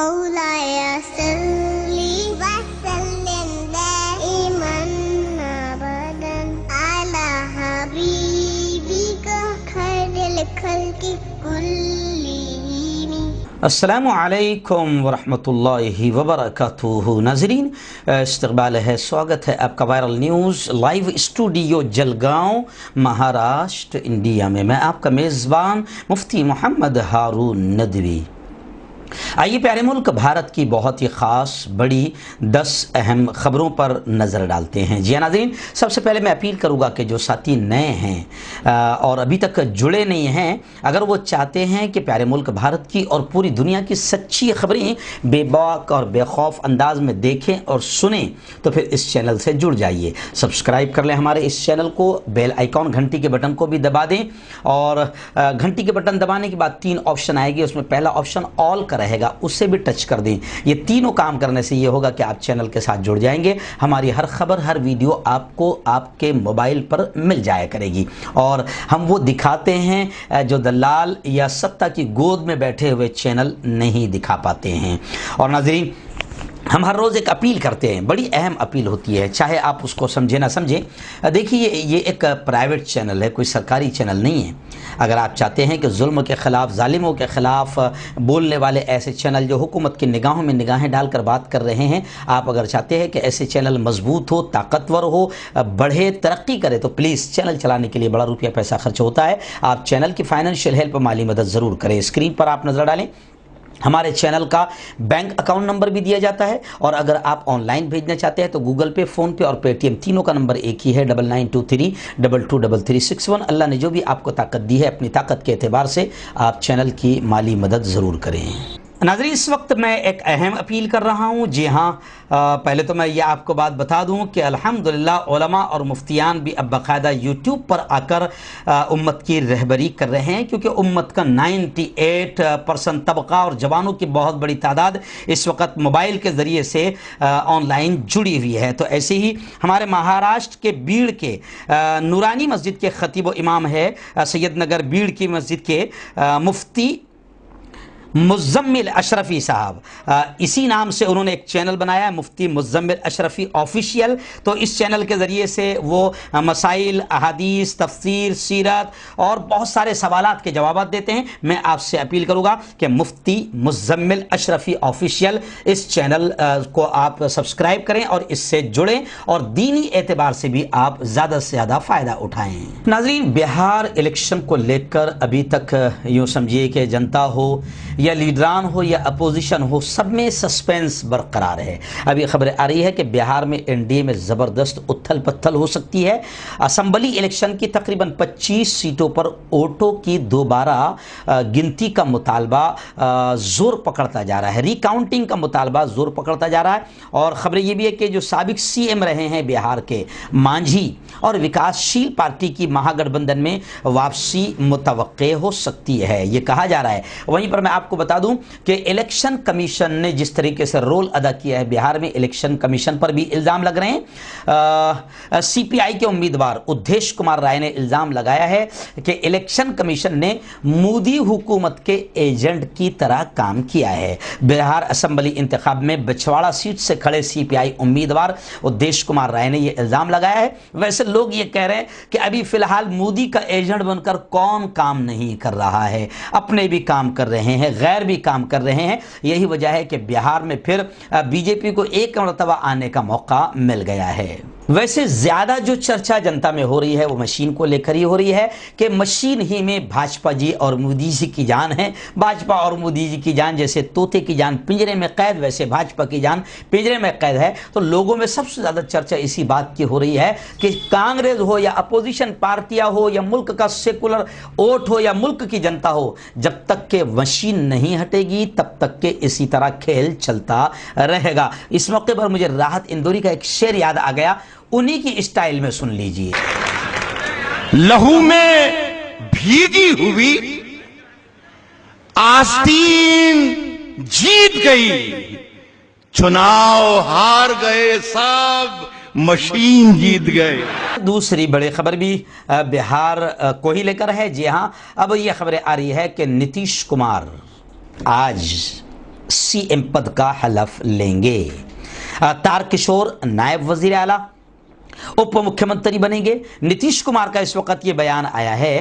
مولاي صلي وسلم دائما ابدا على حبيبك خير الخلق كلهم. अस्सलामु अलैकुम वरहमतुल्लाहि वबरकातुहू। नाज़रीन, इस्तक़बाल है, स्वागत है आपका viral news live studio Jalgaon, Maharashtra, India में। मैं आपका मेज़बान मुफ्ती मोहम्मद हारून नदवी। आइए प्यारे मुल्क भारत की बहुत ही ख़ास बड़ी 10 अहम ख़बरों पर नज़र डालते हैं। जी नाज़रीन, सबसे पहले मैं अपील करूँगा कि जो साथी नए हैं और अभी तक जुड़े नहीं हैं, अगर वो चाहते हैं कि प्यारे मुल्क भारत की और पूरी दुनिया की सच्ची खबरें बेबाक और बेखौफ अंदाज में देखें और सुनें, तो फिर इस चैनल से जुड़ जाइए। सब्सक्राइब कर लें हमारे इस चैनल को, बेल आइकॉन घंटी के बटन को भी दबा दें, और घंटी के बटन दबाने के बाद 3 ऑप्शन आएगी, उसमें पहला ऑप्शन ऑल का रहेगा, उससे भी टच कर दें। ये तीनों काम करने से ये होगा कि आप चैनल के साथ जुड़ जाएंगे। हमारी हर खबर, हर वीडियो आपको आपके मोबाइल पर मिल जाया करेगी, और हम वो दिखाते हैं जो दलाल या सत्ता की गोद में बैठे हुए चैनल नहीं दिखा पाते हैं। और नाज़रीन, हम हर रोज़ एक अपील करते हैं, बड़ी अहम अपील होती है, चाहे आप उसको समझे ना समझें। देखिए, ये एक प्राइवेट चैनल है, कोई सरकारी चैनल नहीं है। अगर आप चाहते हैं कि जुल्म के ख़िलाफ़, जालिमों के ख़िलाफ़ बोलने वाले ऐसे चैनल जो हुकूमत की निगाहों में निगाहें डालकर बात कर रहे हैं, आप अगर चाहते हैं कि ऐसे चैनल मजबूत हो, ताकतवर हो, बढ़े, तरक्की करे, तो प्लीज़ चैनल चलाने के लिए बड़ा रुपया पैसा खर्च होता है। आप चैनल की फाइनेंशियल हेल्प, माली मदद ज़रूर करें। स्क्रीन पर आप नज़र डालें, हमारे चैनल का बैंक अकाउंट नंबर भी दिया जाता है, और अगर आप ऑनलाइन भेजना चाहते हैं तो गूगल पे, फ़ोन पे और पेटीएम तीनों का नंबर एक ही है, 9923223361। अल्लाह ने जो भी आपको ताकत दी है, अपनी ताकत के एतबार से आप चैनल की माली मदद ज़रूर करें। नाज़रीन, इस वक्त मैं एक अहम अपील कर रहा हूँ। जी हाँ, पहले तो मैं ये आपको बात बता दूँ कि अल्हम्दुलिल्लाह उलमा और मुफ्तियान भी अब बाकायदा यूट्यूब पर आकर उम्मत की रहबरी कर रहे हैं, क्योंकि उम्मत का 98% तबका और जवानों की बहुत बड़ी तादाद इस वक्त मोबाइल के ज़रिए से ऑनलाइन जुड़ी हुई है। तो ऐसे ही हमारे महाराष्ट्र के बीड़ के नूरानी मस्जिद के ख़तीब व इमाम है सैयद नगर बीड़ की मस्जिद के मुफ्ती मुज़म्मिल अशरफ़ी साहब, इसी नाम से उन्होंने एक चैनल बनाया है, मुफ्ती मुज़म्मिल अशरफ़ी ऑफिशियल। तो इस चैनल के ज़रिए से वो मसाइल, अहादीस, तफसीर, सीरत और बहुत सारे सवालात के जवाब देते हैं। मैं आपसे अपील करूँगा कि मुफ्ती मुज़म्मिल अशरफ़ी ऑफिशियल इस चैनल को आप सब्सक्राइब करें और इससे जुड़ें, और दीनी एतबार से भी आप ज़्यादा से ज़्यादा फ़ायदा उठाएँ। नाज़रीन, बिहार इलेक्शन को लेकर अभी तक यूँ समझिए कि जनता हो या लीडरान हो या अपोजिशन हो, सब में सस्पेंस बरकरार है। अभी खबर आ रही है कि बिहार में एनडीए में ज़बरदस्त उथल पत्थल हो सकती है। असम्बली इलेक्शन की तकरीबन 25 सीटों पर वोटों की दोबारा गिनती का मुतालबा ज़ोर पकड़ता जा रहा है, रिकाउंटिंग का मुतालबा ज़ोर पकड़ता जा रहा है। और ख़बर ये भी है कि जो साबिक सीएम रहे हैं बिहार के मांझी और विकासशील पार्टी की महागठबंधन में वापसी मुतवक्के हो सकती है, ये कहा जा रहा है। वहीं पर मैं आपको बता दूं कि इलेक्शन कमीशन ने जिस तरीके से रोल अदा किया है बिहार में, इलेक्शन कमीशन पर भी इल्ज़ाम लग रहे हैं। सीपीआई के उम्मीदवार उद्देश कुमार राय ने इल्ज़ाम लगाया है कि इलेक्शन कमीशन ने मोदी हुकूमत के एजेंट की तरह काम किया है। बिहार असम्बली इंतखाब में बछवाड़ा सीट से खड़े सीपीआई उम्मीदवार उद्देश कुमार राय ने यह इल्ज़ाम लगाया है। वैसे लोग ये कह रहे हैं कि अभी फ़िलहाल मोदी का एजेंट बनकर कौन काम नहीं कर रहा है, अपने भी काम कर रहे हैं, गैर भी काम कर रहे हैं। यही वजह है कि बिहार में फिर बीजेपी को एक मरतबा आने का मौका मिल गया है। वैसे ज़्यादा जो चर्चा जनता में हो रही है वो मशीन को लेकर ही हो रही है कि मशीन ही में भाजपा जी और मोदी जी की जान है। भाजपा और मोदी जी की जान जैसे तोते की जान पिंजरे में कैद, वैसे भाजपा की जान पिंजरे में कैद है। तो लोगों में सबसे ज़्यादा चर्चा इसी बात की हो रही है कि कांग्रेस हो या अपोजिशन पार्टियां हो या मुल्क का सेकुलर वोट हो या मुल्क की जनता हो, जब तक के मशीन नहीं हटेगी तब तक के इसी तरह खेल चलता रहेगा। इस मौके पर मुझे राहत इंदौरी का एक शेर याद आ गया, उन्हीं की स्टाइल में सुन लीजिए। लहू में भीगी हुई आस्तीन जीत गई, चुनाव हार गए सब, मशीन जीत गए। दूसरी बड़ी खबर भी बिहार को ही लेकर है। जी हाँ, अब यह खबरें आ रही है कि नीतीश कुमार आज CM पद का हलफ लेंगे। तारकिशोर नायब वजीर आला उप मुख्यमंत्री बनेंगे। नीतीश कुमार का इस वक्त ये बयान आया है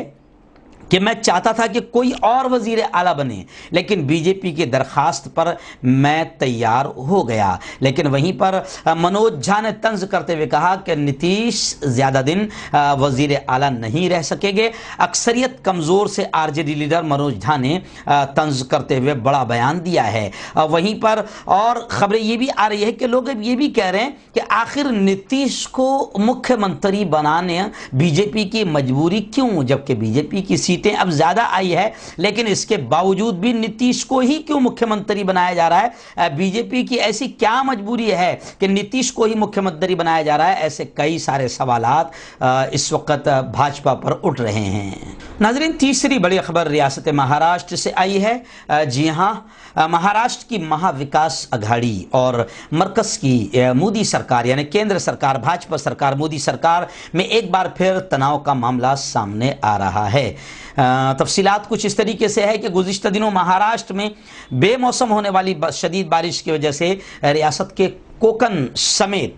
कि मैं चाहता था कि कोई और वजीर आला बने, लेकिन बीजेपी की दरखास्त पर मैं तैयार हो गया। लेकिन वहीं पर मनोज झा ने तंज करते हुए कहा कि नीतीश ज़्यादा दिन वजीर आला नहीं रह सकेंगे। अक्सरियत कमज़ोर से आरजेडी लीडर मनोज झा ने तंज करते हुए बड़ा बयान दिया है। वहीं पर और खबरें ये भी आ रही है कि लोग अब ये भी कह रहे हैं कि आखिर नीतीश को मुख्यमंत्री बनाने बीजेपी की मजबूरी क्यों, जबकि बीजेपी की सीटें अब ज्यादा आई है, लेकिन इसके बावजूद भी नीतीश को ही क्यों मुख्यमंत्री बनाया जा रहा है। बीजेपी की ऐसी क्या मजबूरी है कि नीतीश को ही मुख्यमंत्री बनाया जा रहा है। ऐसे कई सारे सवालात इस वक्त भाजपा पर उठ रहे हैं। नाज़रीन, तीसरी बड़ी खबर रियासत महाराष्ट्र से आई है। जी हां, महाराष्ट्र की महाविकास अघाड़ी और मरकज की मोदी सरकार यानी केंद्र सरकार, भाजपा सरकार, मोदी सरकार में एक बार फिर तनाव का मामला सामने आ रहा है। तफसीलात कुछ इस तरीके से है कि गुज़िश्ता दिनों महाराष्ट्र में बेमौसम होने वाली शदीद बारिश की वजह से रियासत के कोकन समेत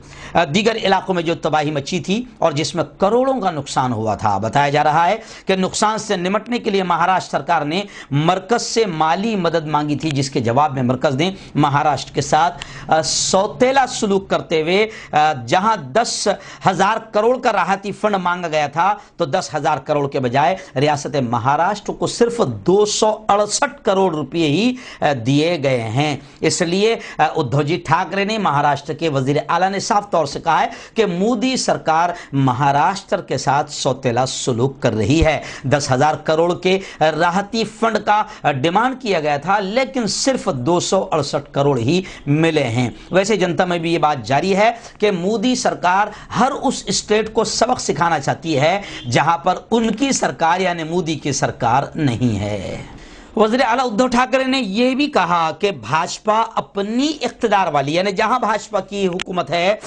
दीगर इलाकों में जो तबाही मची थी और जिसमें करोड़ों का नुकसान हुआ था। बताया जा रहा है कि नुकसान से निपटने के लिए महाराष्ट्र सरकार ने मरकज से माली मदद मांगी थी, जिसके जवाब में मरकज ने महाराष्ट्र के साथ सौतेला सलूक करते हुए जहां 10,000 करोड़ का राहती फंड मांगा गया था, तो 10,000 करोड़ के बजाय रियासत महाराष्ट्र को सिर्फ 268 करोड़ रुपये ही दिए गए हैं। इसलिए उद्धव जी ठाकरे ने महाराष्ट्र के वजीर आला ने साफ तौर से कहा है कि मोदी सरकार महाराष्ट्र के साथ सौतेला सलूक कर रही है। 10,000 करोड़ के राहती फंड का डिमांड किया गया था, लेकिन सिर्फ 268 करोड़ ही मिले हैं। वैसे जनता में भी ये बात जारी है कि मोदी सरकार हर उस स्टेट को सबक सिखाना चाहती है जहां पर उनकी सरकार यानी मोदी की सरकार नहीं है। वज़ीर आला उद्धव ठाकरे ने यह भी कहा कि भाजपा अपनी इख्तिदार वाली यानी जहां भाजपा की हुकूमत है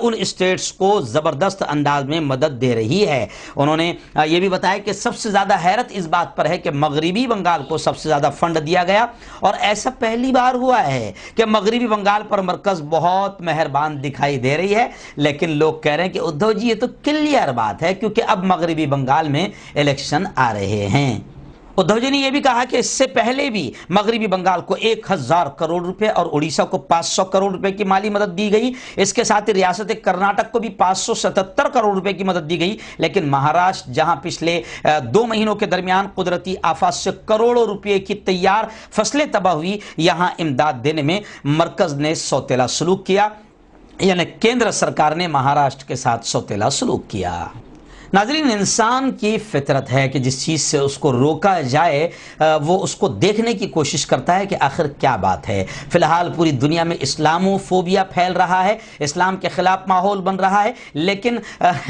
उन स्टेट्स को जबरदस्त अंदाज में मदद दे रही है। उन्होंने यह भी बताया कि सबसे ज्यादा हैरत इस बात पर है कि मगरिबी बंगाल को सबसे ज्यादा फंड दिया गया और ऐसा पहली बार हुआ है कि मगरिबी बंगाल पर मरकज बहुत मेहरबान दिखाई दे रही है। लेकिन लोग कह रहे हैं कि उद्धव जी ये तो क्लियर बात है, क्योंकि अब मगरिबी बंगाल में इलेक्शन आ रहे हैं। उद्धव जी ने यह भी कहा कि इससे पहले भी मगरिबी बंगाल को 1,000 करोड़ रुपए और उड़ीसा को 500 करोड़ रुपए की माली मदद दी गई। इसके साथ ही रियासत कर्नाटक को भी 577 करोड़ रुपए की मदद दी गई। लेकिन महाराष्ट्र जहां पिछले 2 महीनों के दरमियान कुदरती आफत से करोड़ों रुपए की तैयार फसलें तबाह हुई, यहां इमदाद देने में मरकज ने सौतेला सलूक किया, यानी केंद्र सरकार ने महाराष्ट्र के साथ सौतेला सलूक किया। नाज़रीन, इंसान की फितरत है कि जिस चीज़ से उसको रोका जाए वो उसको देखने की कोशिश करता है कि आखिर क्या बात है। फिलहाल पूरी दुनिया में इस्लामोफोबिया फैल रहा है, इस्लाम के खिलाफ माहौल बन रहा है, लेकिन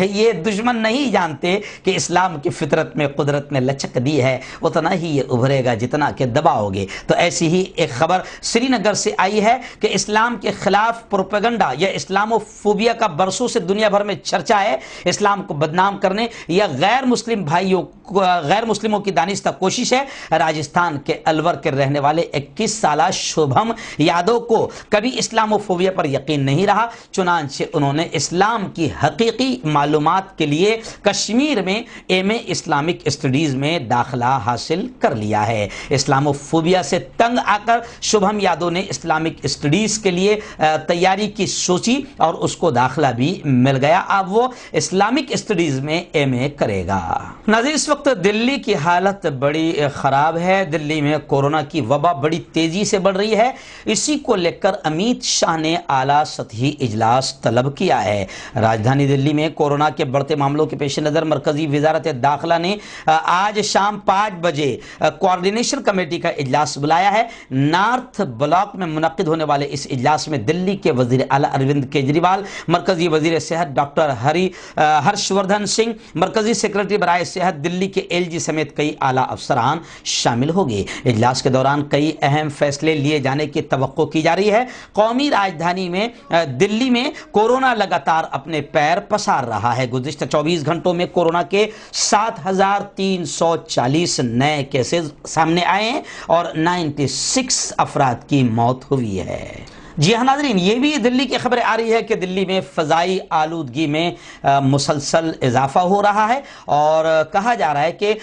ये दुश्मन नहीं जानते कि इस्लाम की फितरत में कुदरत ने लचक दी है, उतना ही ये उभरेगा जितना कि दबाओगे। तो ऐसी ही एक खबर श्रीनगर से आई है कि इस्लाम के खिलाफ प्रोपेगेंडा या इस्लामोफोबिया का बरसों से दुनिया भर में चर्चा है। इस्लाम को बदनाम या गैर मुस्लिम भाइयों गैर मुस्लिमों की दानिस्ता कोशिश है। राजस्थान के अलवर के रहने वाले 21 साला शुभम यादव को कभी इस्लामोफोबिया पर यकीन नहीं रहा, चुनांचे उन्होंने इस्लाम की हकीकी मालूमात के लिए कश्मीर में एमए इस्लामिक स्टडीज में दाखिला हासिल कर लिया है। इस्लामोफोबिया से तंग आकर शुभम यादव ने इस्लामिक स्टडीज के लिए तैयारी की सोची और उसको दाखिला भी मिल गया। अब वो इस्लामिक स्टडीज में एमए करेगा। नाज़रीन, इस वक्त दिल्ली की हालत बड़ी खराब है। दिल्ली में कोरोना की वबा बड़ी तेजी से बढ़ रही है। इसी को लेकर अमित शाह ने आला सतही इजलास तलब किया है। राजधानी दिल्ली में कोरोना के बढ़ते मामलों के पेश नजर मरकजी वजारत दाखिला ने आज शाम 5 बजे कोऑर्डिनेशन कमेटी का इजलास बुलाया है। नॉर्थ ब्लॉक में मुनक्किद होने वाले इस इजलास में दिल्ली के वजीर आला अरविंद केजरीवाल, मरकजी वजीर सेहत डॉक्टर हर्षवर्धन सिंह सिंह मरकजी सेक्रेटरी बराए सेहत दिल्ली के एलजी समेत कई आला अफसरान शामिल होंगे। इजलास के दौरान कई अहम फैसले लिए जाने की तवक्को की जा रही है। कौमी राजधानी में दिल्ली में कोरोना लगातार अपने पैर पसार रहा है। गुज़िश्ता 24 घंटों में कोरोना के 7,340 नए केसेस सामने आए हैं और 96 अफराद की मौत हुई है। जी हाँ नाज़रीन, ये भी दिल्ली की खबरें आ रही है कि दिल्ली में फ़ज़ाई आलूदगी में मुसलसल इजाफा हो रहा है और कहा जा रहा है कि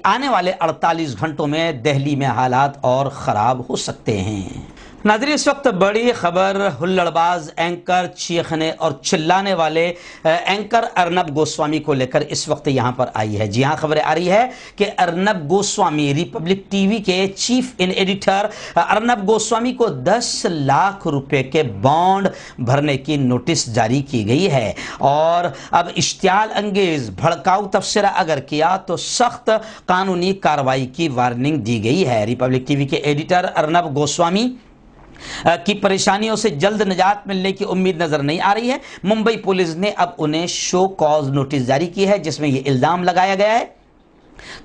आने वाले 48 घंटों में दिल्ली में हालात और ख़राब हो सकते हैं। नाज़रीन, इस वक्त बड़ी खबर हुल्लड़बाज एंकर, चीखने और चिल्लाने वाले एंकर अर्नब गोस्वामी को लेकर इस वक्त यहाँ पर आई है। जी हाँ, खबरें आ रही है कि अर्नब गोस्वामी, रिपब्लिक टीवी के चीफ इन एडिटर अर्नब गोस्वामी को 10 लाख रुपए के बॉन्ड भरने की नोटिस जारी की गई है और अब इश्तियाल अंगेज भड़काऊ तबसरा अगर किया तो सख्त कानूनी कार्रवाई की वार्निंग दी गई है। रिपब्लिक टीवी के एडिटर अर्नब गोस्वामी की परेशानियों से जल्द निजात मिलने की उम्मीद नजर नहीं आ रही है। मुंबई पुलिस ने अब उन्हें शो कॉज नोटिस जारी की है जिसमें यह इल्जाम लगाया गया है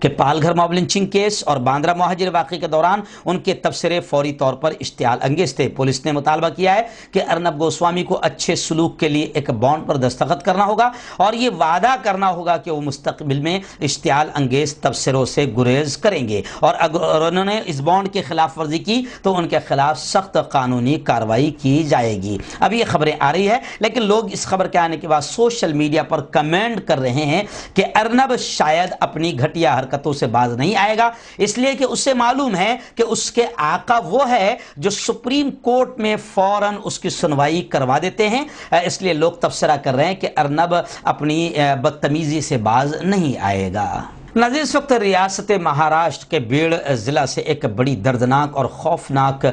कि पालघर मॉब लिंचिंग केस और बांद्रा मुहाजिर वाक़े के दौरान उनके तबसरे फौरी तौर पर इश्तियाल अंगेज थे। पुलिस ने मुतालबा किया है कि अर्नब गोस्वामी को अच्छे सलूक के लिए एक बॉन्ड पर दस्तखत करना होगा और ये वादा करना होगा कि वो मुस्तकबिल में इश्तियाल अंगेज तबसरों से गुरेज करेंगे और अगर उन्होंने इस बॉन्ड की खिलाफ वर्जी की तो उनके खिलाफ सख्त कानूनी कार्रवाई की जाएगी। अब ये खबरें आ रही है, लेकिन लोग इस खबर के आने के बाद सोशल मीडिया पर कमेंट कर रहे हैं कि अर्नब शायद अपनी घटिया हरकतों से बाज नहीं आएगा, इसलिए कि उसे मालूम है कि उसके आका वो है जो सुप्रीम कोर्ट में फौरन उसकी सुनवाई करवा देते हैं। इसलिए लोग तबसरा कर रहे हैं कि अर्नब अपनी बदतमीजी से बाज नहीं आएगा। नाज़रीन, इस वक्त रियासत महाराष्ट्र के बीड़ ज़िला से एक बड़ी दर्दनाक और खौफनाक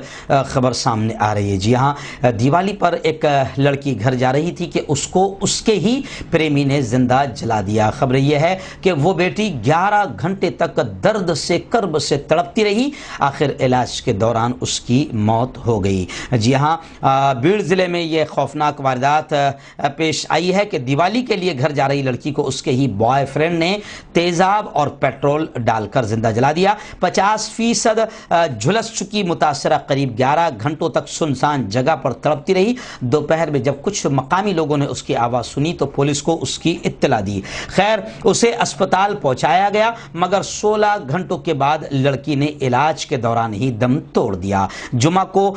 खबर सामने आ रही है। जी हाँ, दिवाली पर एक लड़की घर जा रही थी कि उसको उसके ही प्रेमी ने जिंदा जला दिया। खबर यह है कि वो बेटी 11 घंटे तक दर्द से कर्ब से तड़पती रही, आखिर इलाज के दौरान उसकी मौत हो गई। जी हाँ, बीड़ ज़िले में ये खौफनाक वारदात पेश आई है कि दिवाली के लिए घर जा रही लड़की को उसके ही बॉयफ्रेंड ने तेज़ाब और पेट्रोल डालकर जिंदा जला दिया। 50% झुलस चुकी मुतासरा करीब 11 घंटों तक सुनसान जगह पर तड़पती रही। दोपहर में जब कुछ मकामी लोगों ने उसकी आवाज़ सुनी तो पुलिस को उसकी इत्तला दी। खैर, उसे अस्पताल पहुंचाया गया, मगर 16 घंटों के बाद लड़की ने इलाज के दौरान ही दम तोड़ दिया। जुमा को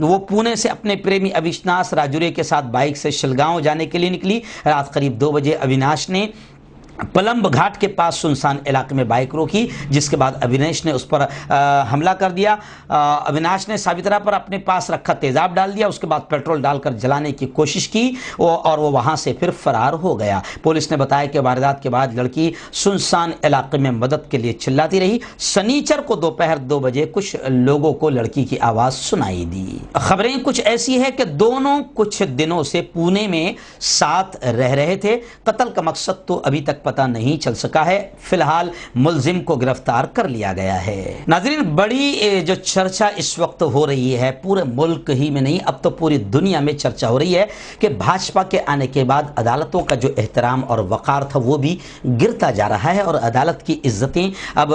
वो पुणे से अपने प्रेमी अविनाश राजुरे के साथ बाइक से शिलगांव जाने के लिए निकली। रात करीब 2 बजे अविनाश ने पलंब घाट के पास सुनसान इलाके में बाइक रोकी, जिसके बाद अविनाश ने उस पर हमला कर दिया। अविनाश ने साबित्रा पर अपने पास रखा तेजाब डाल दिया, उसके बाद पेट्रोल डालकर जलाने की कोशिश की और वो वहां से फिर फरार हो गया। पुलिस ने बताया कि वारदात के बाद लड़की सुनसान इलाके में मदद के लिए चिल्लाती रही। शनिचर को दोपहर 2 बजे कुछ लोगों को लड़की की आवाज सुनाई दी। खबरें कुछ ऐसी है कि दोनों कुछ दिनों से पुणे में साथ रह रहे थे। कत्ल का मकसद तो अभी तक पता नहीं चल सका है। फिलहाल मुलजिम को गिरफ्तार कर लिया गया है। नाज़रीन, बड़ी जो चर्चा इस वक्त हो रही है, पूरे मुल्क ही में नहीं अब तो पूरी दुनिया में चर्चा हो रही है कि भाजपा के आने के बाद अदालतों का जो एहतराम और वक़ार था वो भी गिरता जा रहा है और अदालत की इज्जतें अब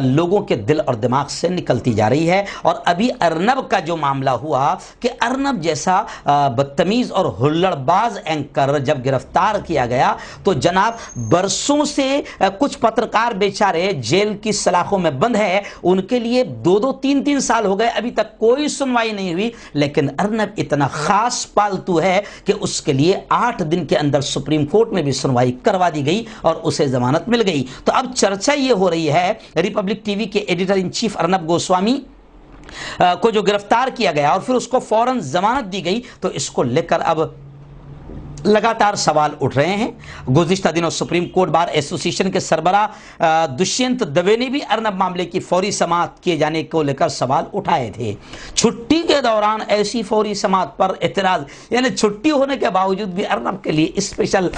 लोगों के दिल और दिमाग से निकलती जा रही है। और अभी अर्नब का जो मामला हुआ कि अर्नब जैसा बदतमीज और हुल्लड़बाज एंकर जब गिरफ्तार किया गया तो जनाब बरसों से कुछ पत्रकार बेचारे जेल की सलाखों में बंद है, उनके लिए 2-2, 3-3 साल हो गए, अभी तक कोई सुनवाई नहीं हुई। लेकिन अर्नब इतना खास पालतू है कि उसके लिए 8 दिन के अंदर सुप्रीम कोर्ट में भी सुनवाई करवा दी गई और उसे जमानत मिल गई। तो अब चर्चा यह हो रही है, रिपब्लिक टीवी के editor in chief Arnab Goswami को जो गिरफ्तार किया गया और फिर उसको फौरन जमानत दी गई, तो इसको लेकर अब लगातार सवाल उठ रहे हैं। गुज़िश्ता दिनों सुप्रीम कोर्ट बार एसोसिएशन के सरबराह दुष्यंत दवे ने भी अर्नब मामले की फौरी समाअत किए जाने को लेकर सवाल उठाए थे। छुट्टी के दौरान ऐसी फौरी समाअत पर एतराज, यानी छुट्टी होने के बावजूद भी अर्नब के लिए स्पेशल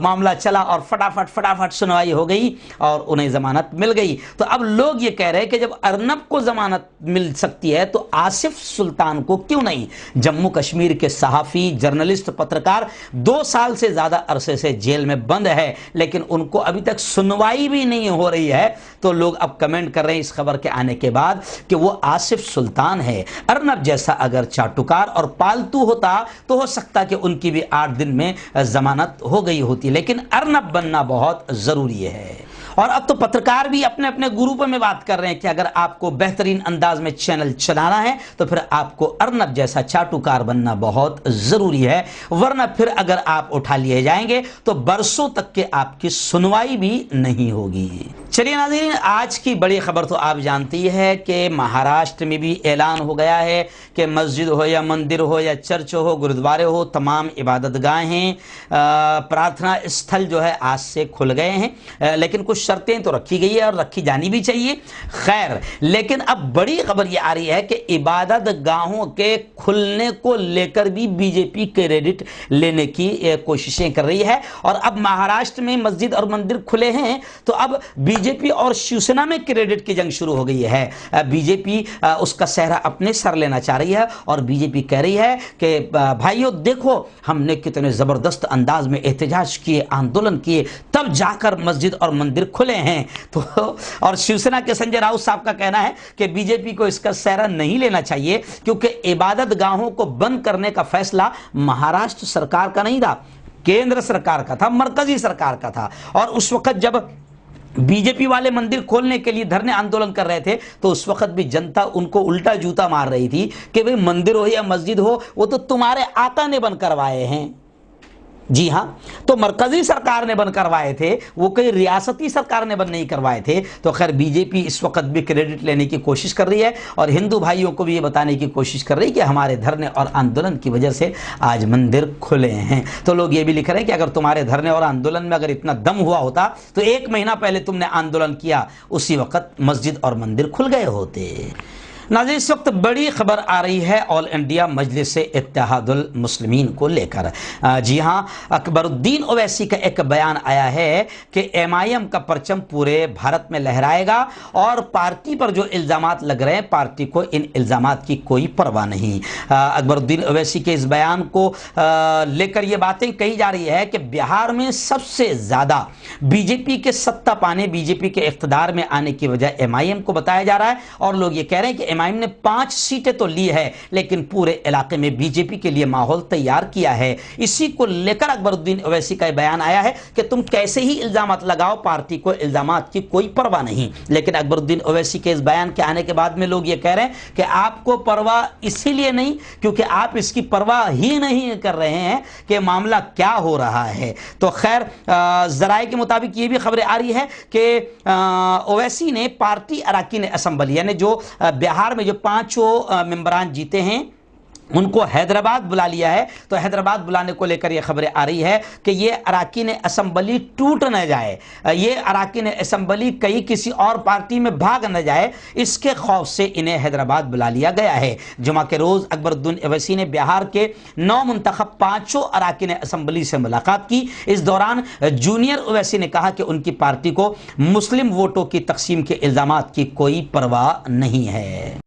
मामला चला और फटाफट सुनवाई हो गई और उन्हें जमानत मिल गई। तो अब लोग ये कह रहे हैं कि जब अर्नब को जमानत मिल सकती है तो आसिफ सुल्तान को क्यों नहीं? जम्मू कश्मीर के सहाफ़ी, जर्नलिस्ट, पत्रकार 2 साल से ज़्यादा अरसे से जेल में बंद है, लेकिन उनको अभी तक सुनवाई भी नहीं हो रही है। तो लोग अब कमेंट कर रहे हैं इस खबर के आने के बाद कि वो आसिफ सुल्तान है। अर्नब जैसा अगर चाटुकार और पालतू होता तो हो सकता कि उनकी भी 8 दिन में जमानत हो गई होती, लेकिन अर्नब बनना बहुत ज़रूरी है। और अब तो पत्रकार भी अपने अपने ग्रुप में बात कर रहे हैं कि अगर आपको बेहतरीन अंदाज में चैनल चलाना है तो फिर आपको अर्नब जैसा चाटुकार बनना बहुत ज़रूरी है, वरना फिर अगर आप उठा लिए जाएंगे तो बरसों तक के आपकी सुनवाई भी नहीं होगी। चलिए नाज़रीन, आज की बड़ी खबर तो आप जानती है कि महाराष्ट्र में भी ऐलान हो गया है कि मस्जिद हो या मंदिर हो या चर्च हो, गुरुद्वारे हो, तमाम इबादतगाहें, प्रार्थना स्थल जो है आज से खुल गए हैं, लेकिन कुछ शर्तें तो रखी गई है और रखी जानी भी चाहिए। खैर, लेकिन अब बड़ी खबर ये आ रही है कि इबादत गाहों के खुलने को लेकर भी बीजेपी क्रेडिट लेने की कोशिशें कर रही है। और अब महाराष्ट्र में मस्जिद और मंदिर खुले हैं तो अब बीजेपी और शिवसेना में क्रेडिट की जंग शुरू हो गई है। बीजेपी उसका सेहरा अपने सर लेना चाह रही है और बीजेपी कह रही है कि भाइयों देखो, हमने कितने जबरदस्त अंदाज में एहतजाज किए, आंदोलन किए, तब जाकर मस्जिद और मंदिर खुले हैं। तो और शिवसेना के संजय राउत साहब का कहना है कि बीजेपी को इसका सेहरा नहीं लेना चाहिए, क्योंकि इबादत गाहों को बंद करने का फैसला महाराष्ट्र सरकार का नहीं था, केंद्र सरकार का था, मरकजी सरकार का था। और उस वक्त जब बीजेपी वाले मंदिर खोलने के लिए धरने आंदोलन कर रहे थे तो उस वक्त भी जनता उनको उल्टा जूता मार रही थी कि भाई मंदिर हो या मस्जिद हो, वो तो तुम्हारे आका ने बंद करवाए हैं। जी हाँ, तो मरकजी सरकार ने बंद करवाए थे, वो कोई रियासती सरकार ने बंद नहीं करवाए थे। तो खैर बीजेपी इस वक्त भी क्रेडिट लेने की कोशिश कर रही है और हिंदू भाइयों को भी ये बताने की कोशिश कर रही है कि हमारे धरने और आंदोलन की वजह से आज मंदिर खुले हैं। तो लोग ये भी लिख रहे हैं कि अगर तुम्हारे धरने और आंदोलन में अगर इतना दम हुआ होता तो 1 महीना पहले तुमने आंदोलन किया, उसी वक्त मस्जिद और मंदिर खुल गए होते। नाज़रीन, इस वक्त बड़ी खबर आ रही है ऑल इंडिया मजलिस-ए-इत्तेहादुल मुस्लिमीन को लेकर। जी हाँ, अकबरुद्दीन ओवैसी का एक बयान आया है कि MIM का परचम पूरे भारत में लहराएगा और पार्टी पर जो इल्ज़ामात लग रहे हैं, पार्टी को इन इल्ज़ामात की कोई परवाह नहीं। अकबरुद्दीन ओवैसी के इस बयान को लेकर ये बातें कही जा रही है कि बिहार में सबसे ज़्यादा बीजेपी के सत्ता पाने, बीजेपी के इख्तिदार में आने की वजह MIM को बताया जा रहा है। और लोग ये कह रहे हैं कि MIM ने 5 सीटें तो ली है, लेकिन पूरे इलाके में बीजेपी के लिए माहौल तैयार किया है। इसी को लेकर अकबरुद्दीन ओवैसी का बयान आया है कि तुम कैसे ही इल्जामात लगाओ, पार्टी को इल्जामात की कोई परवाह नहीं। लेकिन अकबरुद्दीन ओवैसी के इस बयान के आने के बाद में लोग ये कह रहे हैं कि आपको परवाह इसीलिए नहीं क्योंकि आप इसकी परवाह ही नहीं कर रहे हैं कि मामला क्या हो रहा है। तो खैर, जराए के मुताबिक ये भी खबरें आ रही है कि ओवैसी ने पार्टी अरकान असेंबली यानी जो बिहार में जो 5 मेंबरान जीते हैं उनको हैदराबाद बुला लिया है। तो हैदराबाद बुलाने को लेकर ये खबरें आ रही है कि ये अरकान असेंबली टूट न जाए, ये अरकान असेंबली कहीं किसी और पार्टी में भाग न जाए, इसके खौफ से इन्हें हैदराबाद बुला लिया गया है। जुमा के रोज़ अकबरुद्दीन ओवैसी ने बिहार के 9 मुंतखब 5 अरकान असेंबली से मुलाकात की। इस दौरान जूनियर ओवैसी ने कहा कि उनकी पार्टी को मुस्लिम वोटों की तकसीम के इल्ज़ामात की कोई परवाह नहीं है।